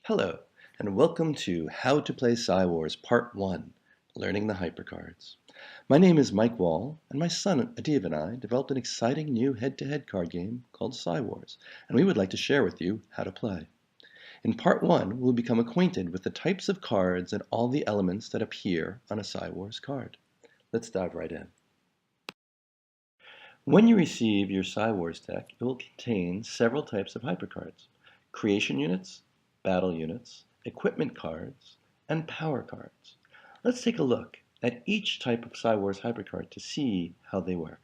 Hello, and welcome to How to Play Cywars Part 1, Learning the Hypercards. My name is Mike Wall, and my son Adiv and I developed an exciting new head-to-head card game called Cywars, and we would like to share with you how to play. In Part 1, we'll become acquainted with the types of cards and all the elements that appear on a Cywars card. Let's dive right in. When you receive your Cywars deck, it will contain several types of hypercards: creation units, battle units, equipment cards, and power cards. Let's take a look at each type of Cywars hypercard to see how they work.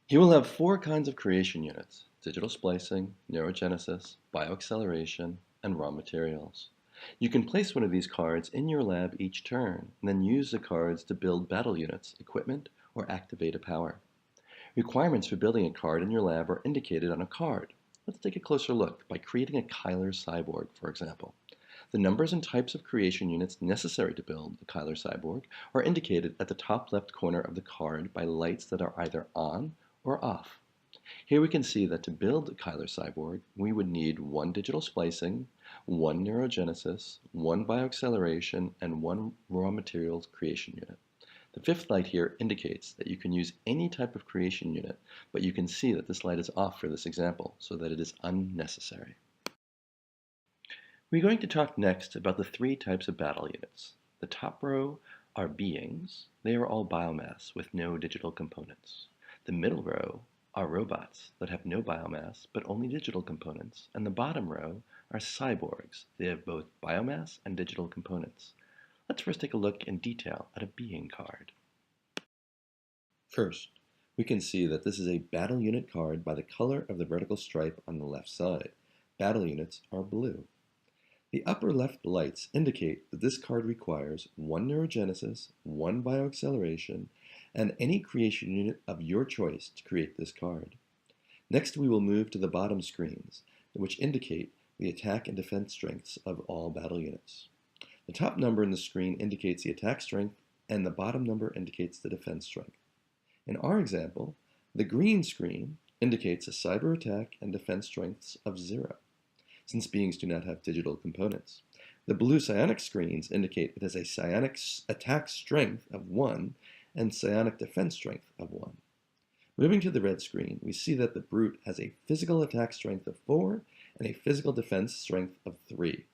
You will have four kinds of creation units: digital splicing, neurogenesis, bioacceleration, and raw materials. You can place one of these cards in your lab each turn, and then use the cards to build battle units, equipment, or activate a power. Requirements for building a card in your lab are indicated on a card. Let's take a closer look by creating a Kyler Cyborg, for example. The numbers and types of creation units necessary to build the Kyler Cyborg are indicated at the top left corner of the card by lights that are either on or off. Here we can see that to build the Kyler Cyborg, we would need one digital splicing, one neurogenesis, one bioacceleration, and one raw materials creation unit. The fifth light here indicates that you can use any type of creation unit, but you can see that this light is off for this example, so that it is unnecessary. We're going to talk next about the three types of battle units. The top row are beings. They are all biomass with no digital components. The middle row are robots that have no biomass but only digital components, and the bottom row are cyborgs. They have both biomass and digital components. Let's first take a look in detail at a being card. First, we can see that this is a battle unit card by the color of the vertical stripe on the left side. Battle units are blue. The upper left lights indicate that this card requires one neurogenesis, one bioacceleration, and any creation unit of your choice to create this card. Next, we will move to the bottom screens, which indicate the attack and defense strengths of all battle units. The top number in the screen indicates the attack strength, and the bottom number indicates the defense strength. In our example, the green screen indicates a cyber attack and defense strengths of 0, since beings do not have digital components. The blue psionic screens indicate it has a psionic attack strength of 1 and psionic defense strength of 1. Moving to the red screen, we see that the brute has a physical attack strength of 4 and a physical defense strength of 3.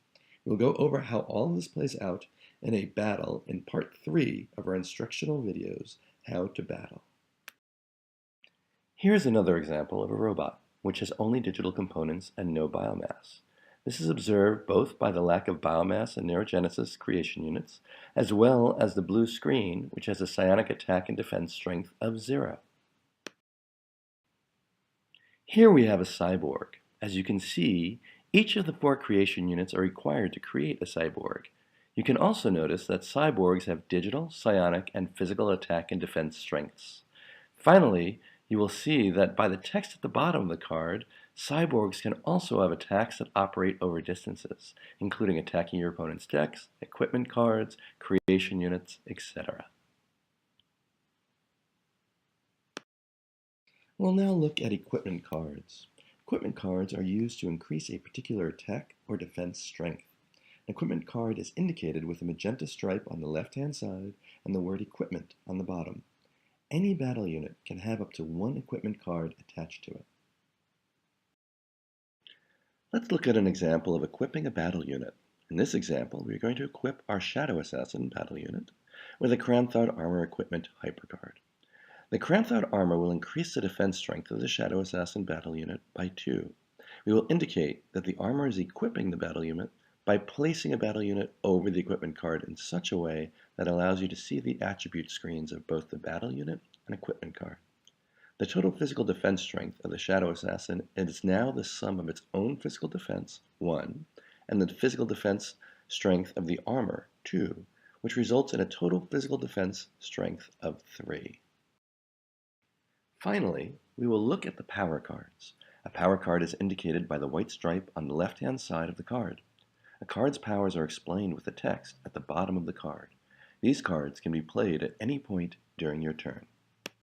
We'll go over how all of this plays out in a battle in part 3 of our instructional videos, How to Battle. Here's another example of a robot, which has only digital components and no biomass. This is observed both by the lack of biomass and neurogenesis creation units, as well as the blue screen, which has a psionic attack and defense strength of 0. Here we have a cyborg. As you can see, each of the 4 creation units are required to create a cyborg. You can also notice that cyborgs have digital, psionic, and physical attack and defense strengths. Finally, you will see that by the text at the bottom of the card, cyborgs can also have attacks that operate over distances, including attacking your opponent's decks, equipment cards, creation units, etc. We'll now look at equipment cards. Equipment cards are used to increase a particular attack or defense strength. An equipment card is indicated with a magenta stripe on the left-hand side and the word equipment on the bottom. Any battle unit can have up to 1 equipment card attached to it. Let's look at an example of equipping a battle unit. In this example, we're going to equip our Shadow Assassin battle unit with a Kranthod Armor Equipment hypercard. The Kranthod Armor will increase the defense strength of the Shadow Assassin battle unit by 2. We will indicate that the armor is equipping the battle unit by placing a battle unit over the equipment card in such a way that allows you to see the attribute screens of both the battle unit and equipment card. The total physical defense strength of the Shadow Assassin is now the sum of its own physical defense, 1, and the physical defense strength of the armor, 2, which results in a total physical defense strength of 3. Finally, we will look at the power cards. A power card is indicated by the white stripe on the left-hand side of the card. A card's powers are explained with the text at the bottom of the card. These cards can be played at any point during your turn.